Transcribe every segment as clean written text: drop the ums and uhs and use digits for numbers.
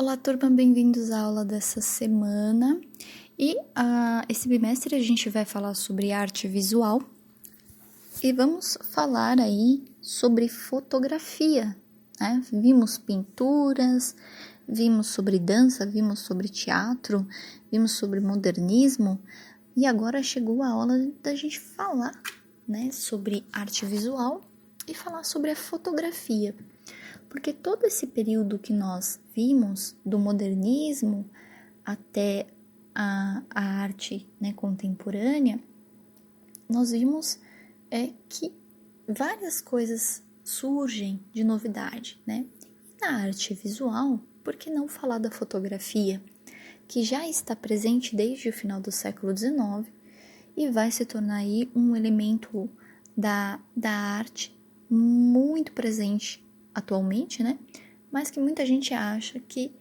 Olá, turma, bem-vindos à aula dessa semana. Esse bimestre a gente vai falar sobre arte visual e vamos falar aí sobre fotografia, né? Vimos pinturas, vimos sobre dança, vimos sobre teatro, vimos sobre modernismo e agora chegou a hora da gente falar, né, sobre arte visual e falar sobre a fotografia. Porque todo esse período que nós vimos, do modernismo até a arte, né, contemporânea, nós vimos que várias coisas surgem de novidade, né? E na arte visual, por que não falar da fotografia, que já está presente desde o final do século XIX e vai se tornar aí um elemento da arte muito presente atualmente, né? Mas que muita gente acha que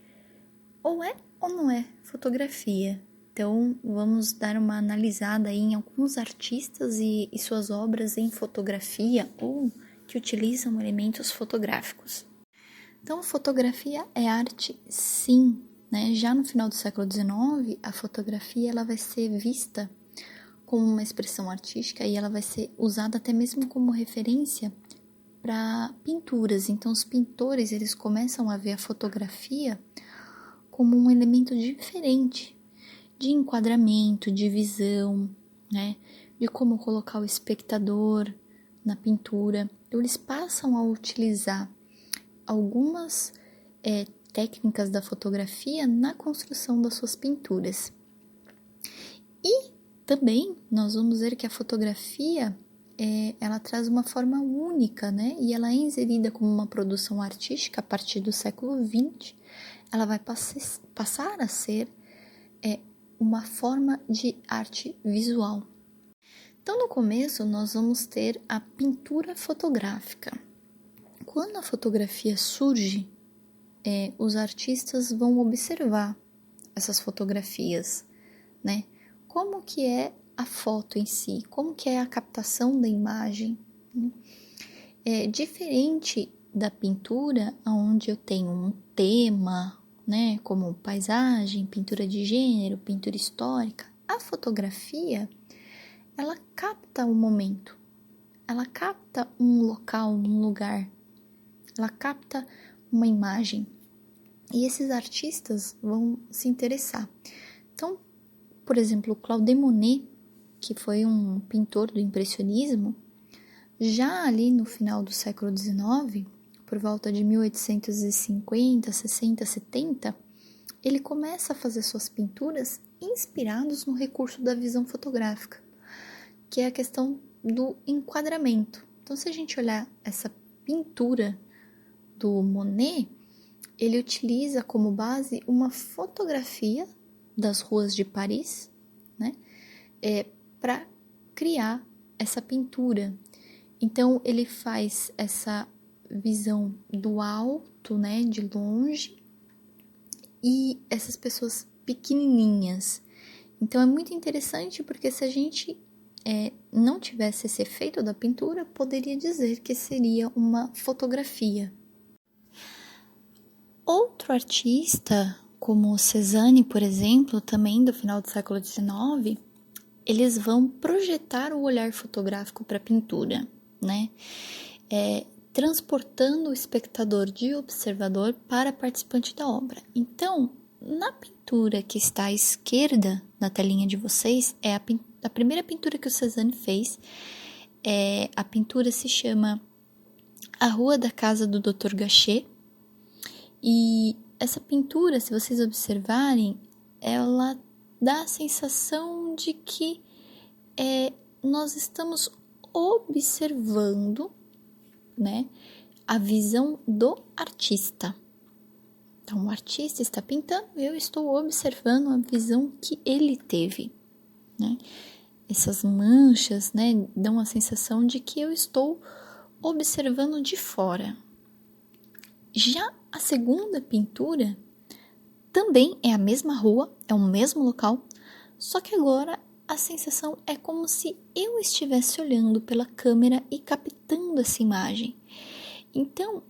ou é ou não é fotografia. Então, vamos dar uma analisada aí em alguns artistas e suas obras em fotografia ou que utilizam elementos fotográficos. Então, fotografia é arte, sim, né? Já no final do século XIX, a fotografia ela vai ser vista como uma expressão artística e ela vai ser usada até mesmo como referência para pinturas. Então, os pintores eles começam a ver a fotografia como um elemento diferente de enquadramento, de visão, né? De como colocar o espectador na pintura. Então, eles passam a utilizar algumas técnicas da fotografia na construção das suas pinturas. E também nós vamos ver que a fotografia ela traz uma forma única, né? E ela é inserida como uma produção artística a partir do século XX. Ela vai passar a ser uma forma de arte visual. Então, no começo, nós vamos ter a pintura fotográfica. Quando a fotografia surge, os artistas vão observar essas fotografias, né? Como que é a foto em si, como que é a captação da imagem. Né? É diferente da pintura, onde eu tenho um tema, né, como paisagem, pintura de gênero, pintura histórica. A fotografia, ela capta o momento, ela capta um local, um lugar, ela capta uma imagem. E esses artistas vão se interessar. Então, por exemplo, Claude Monet, que foi um pintor do impressionismo, já ali no final do século XIX, por volta de 1850, 60, 70, ele começa a fazer suas pinturas inspirados no recurso da visão fotográfica, que é a questão do enquadramento. Então, se a gente olhar essa pintura do Monet, ele utiliza como base uma fotografia das ruas de Paris, né, para criar essa pintura. Então, ele faz essa visão do alto, né, de longe, e essas pessoas pequenininhas. Então, é muito interessante porque se a gente não tivesse esse efeito da pintura, poderia dizer que seria uma fotografia. Outro artista, como Cézanne, por exemplo, também do final do século XIX, eles vão projetar o olhar fotográfico para a pintura, né? Transportando o espectador de observador para participante da obra. Então, na pintura que está à esquerda na telinha de vocês, é a primeira pintura que o Cézanne fez. A pintura se chama A Rua da Casa do Dr. Gachet. E essa pintura, se vocês observarem, ela dá a sensação de que nós estamos observando, né, a visão do artista. Então, o artista está pintando e eu estou observando a visão que ele teve, né? Essas manchas, né, dão a sensação de que eu estou observando de fora. Já a segunda pintura também é a mesma rua, é o mesmo local, só que agora a sensação é como se eu estivesse olhando pela câmera e captando essa imagem. Então,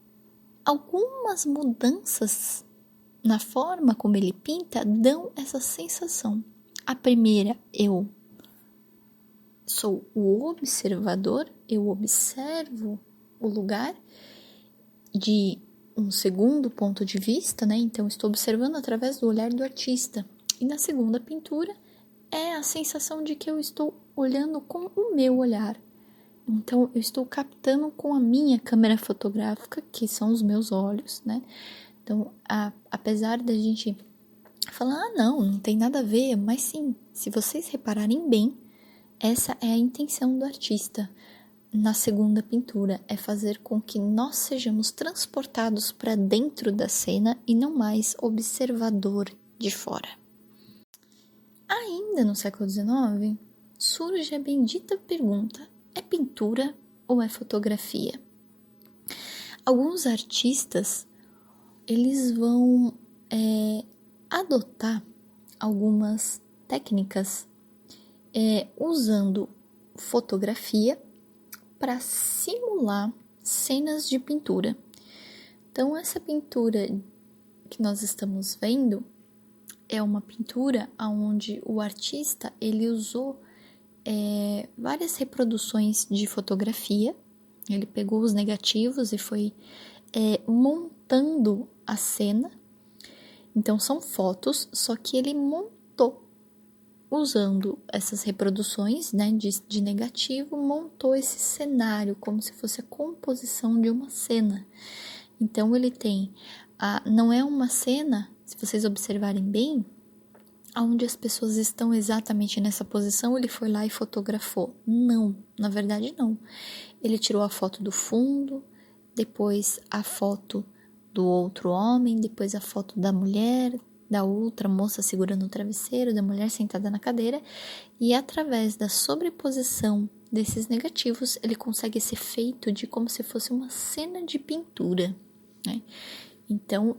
algumas mudanças na forma como ele pinta, dão essa sensação. A primeira, eu sou o observador, eu observo o lugar de um segundo ponto de vista, né? Então, estou observando através do olhar do artista. E na segunda pintura, é a sensação de que eu estou olhando com o meu olhar. Então, eu estou captando com a minha câmera fotográfica, que são os meus olhos, né? Então, apesar da gente falar, não tem nada a ver, mas sim, se vocês repararem bem, essa é a intenção do artista na segunda pintura, é fazer com que nós sejamos transportados para dentro da cena e não mais observador de fora. Ainda no século XIX, surge a bendita pergunta: é pintura ou é fotografia? Alguns artistas, eles vão adotar algumas técnicas usando fotografia para simular cenas de pintura. Então, essa pintura que nós estamos vendo é uma pintura onde o artista ele usou várias reproduções de fotografia. Ele pegou os negativos e foi montando a cena. Então, são fotos, só que ele montou, usando essas reproduções, né, de negativo, montou esse cenário como se fosse a composição de uma cena. Então, ele tem, não é uma cena, se vocês observarem bem, onde as pessoas estão exatamente nessa posição, ele foi lá e fotografou. Não, na verdade não. Ele tirou a foto do fundo, depois a foto do outro homem, depois a foto da mulher, da outra moça segurando o travesseiro, da mulher sentada na cadeira, e através da sobreposição desses negativos, ele consegue esse efeito de como se fosse uma cena de pintura, né? Então,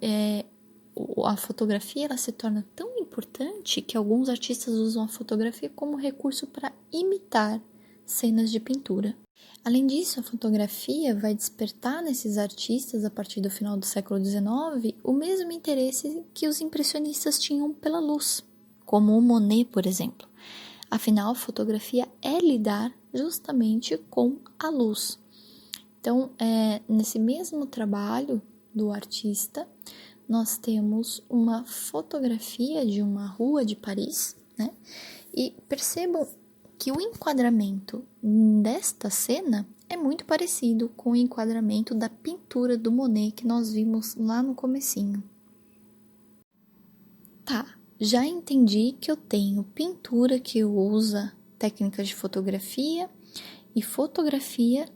a fotografia ela se torna tão importante que alguns artistas usam a fotografia como recurso para imitar cenas de pintura. Além disso, a fotografia vai despertar nesses artistas, a partir do final do século XIX, o mesmo interesse que os impressionistas tinham pela luz, como o Monet, por exemplo. Afinal, a fotografia é lidar justamente com a luz. Então, nesse mesmo trabalho do artista, nós temos uma fotografia de uma rua de Paris, né? E percebam que o enquadramento desta cena é muito parecido com o enquadramento da pintura do Monet que nós vimos lá no comecinho. Tá, já entendi que eu tenho pintura que usa técnicas de fotografia e fotografia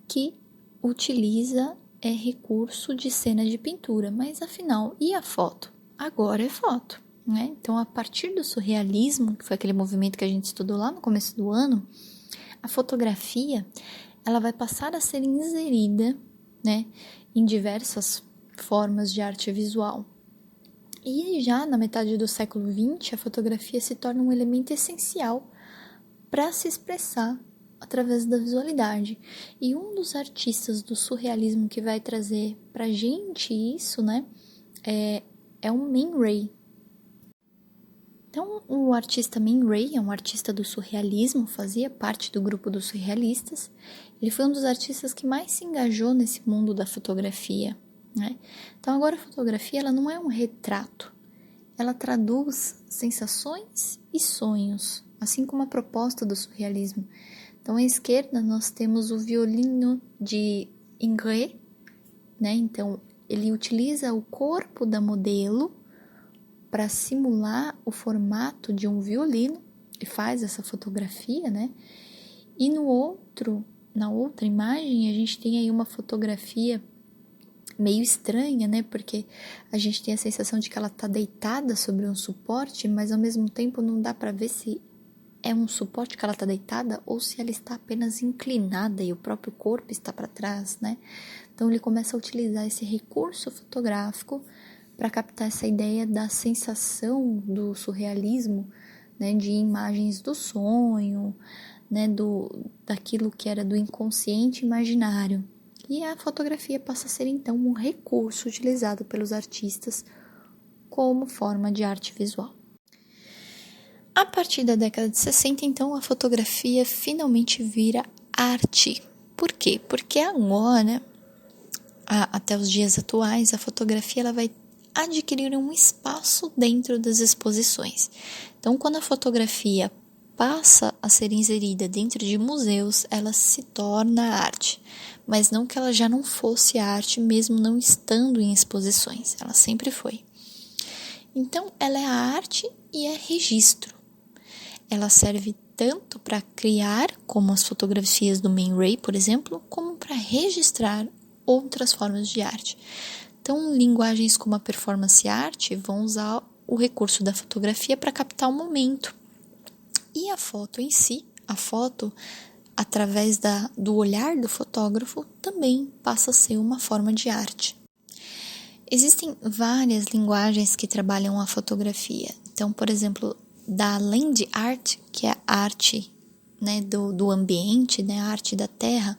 que utiliza recurso de cena de pintura, mas afinal, e a foto? Agora é foto, né? Então, a partir do surrealismo, que foi aquele movimento que a gente estudou lá no começo do ano, a fotografia, ela vai passar a ser inserida, né, em diversas formas de arte visual. E já na metade do século XX, a fotografia se torna um elemento essencial para se expressar através da visualidade. E um dos artistas do surrealismo que vai trazer pra gente isso, né, é o Man Ray. Então, o artista Man Ray é um artista do surrealismo, fazia parte do grupo dos surrealistas. Ele foi um dos artistas que mais se engajou nesse mundo da fotografia, né? Então, agora a fotografia ela não é um retrato, ela traduz sensações e sonhos, assim como a proposta do surrealismo. Então, à esquerda, nós temos o violino de Ingres, né? Então, ele utiliza o corpo da modelo para simular o formato de um violino e faz essa fotografia, né? E na outra imagem, a gente tem aí uma fotografia meio estranha, né? Porque a gente tem a sensação de que ela está deitada sobre um suporte, mas ao mesmo tempo não dá para ver se é um suporte que ela está deitada ou se ela está apenas inclinada e o próprio corpo está para trás, né? Então, ele começa a utilizar esse recurso fotográfico para captar essa ideia da sensação do surrealismo, né? De imagens do sonho, né? Daquilo que era do inconsciente imaginário. E a fotografia passa a ser, então, um recurso utilizado pelos artistas como forma de arte visual. A partir da década de 60, então, a fotografia finalmente vira arte. Por quê? Porque agora, até os dias atuais, a fotografia ela vai adquirir um espaço dentro das exposições. Então, quando a fotografia passa a ser inserida dentro de museus, ela se torna arte. Mas não que ela já não fosse arte, mesmo não estando em exposições. Ela sempre foi. Então, ela é a arte e é registro. Ela serve tanto para criar, como as fotografias do Man Ray, por exemplo, como para registrar outras formas de arte. Então, linguagens como a performance art vão usar o recurso da fotografia para captar o momento. E a foto em si, a foto, através do olhar do fotógrafo, também passa a ser uma forma de arte. Existem várias linguagens que trabalham a fotografia. Então, por exemplo, da land art, que é a arte, né, do ambiente, né, a arte da terra,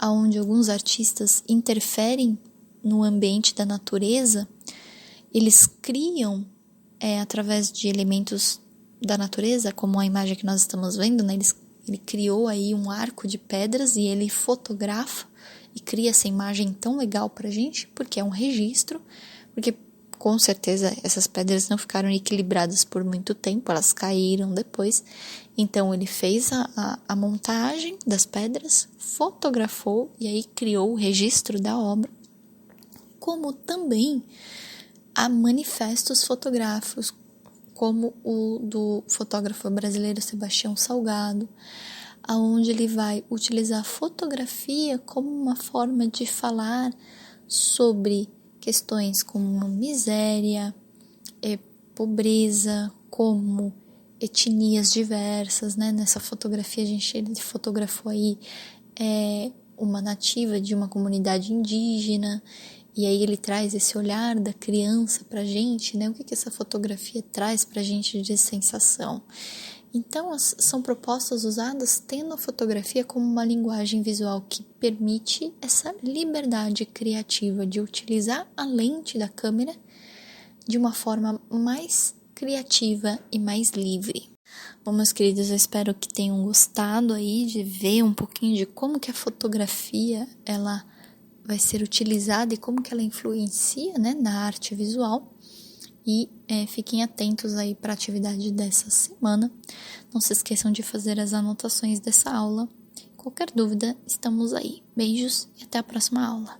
onde alguns artistas interferem no ambiente da natureza, eles criam, através de elementos da natureza, como a imagem que nós estamos vendo, né, ele criou aí um arco de pedras e ele fotografa e cria essa imagem tão legal pra gente, porque é um registro, porque com certeza essas pedras não ficaram equilibradas por muito tempo, elas caíram depois. Então ele fez a montagem das pedras, fotografou e aí criou o registro da obra, como também há manifestos fotográficos, como o do fotógrafo brasileiro Sebastião Salgado, aonde ele vai utilizar a fotografia como uma forma de falar sobre questões como miséria, pobreza, como etnias diversas, né? Nessa fotografia ele fotografou aí uma nativa de uma comunidade indígena, e aí ele traz esse olhar da criança pra gente, né? O que essa fotografia traz pra gente de sensação? Então, são propostas usadas tendo a fotografia como uma linguagem visual que permite essa liberdade criativa de utilizar a lente da câmera de uma forma mais criativa e mais livre. Bom, meus queridos, eu espero que tenham gostado aí de ver um pouquinho de como que a fotografia ela vai ser utilizada e como que ela influencia, né, na arte visual. E fiquem atentos aí para a atividade dessa semana. Não se esqueçam de fazer as anotações dessa aula. Qualquer dúvida, estamos aí. Beijos e até a próxima aula.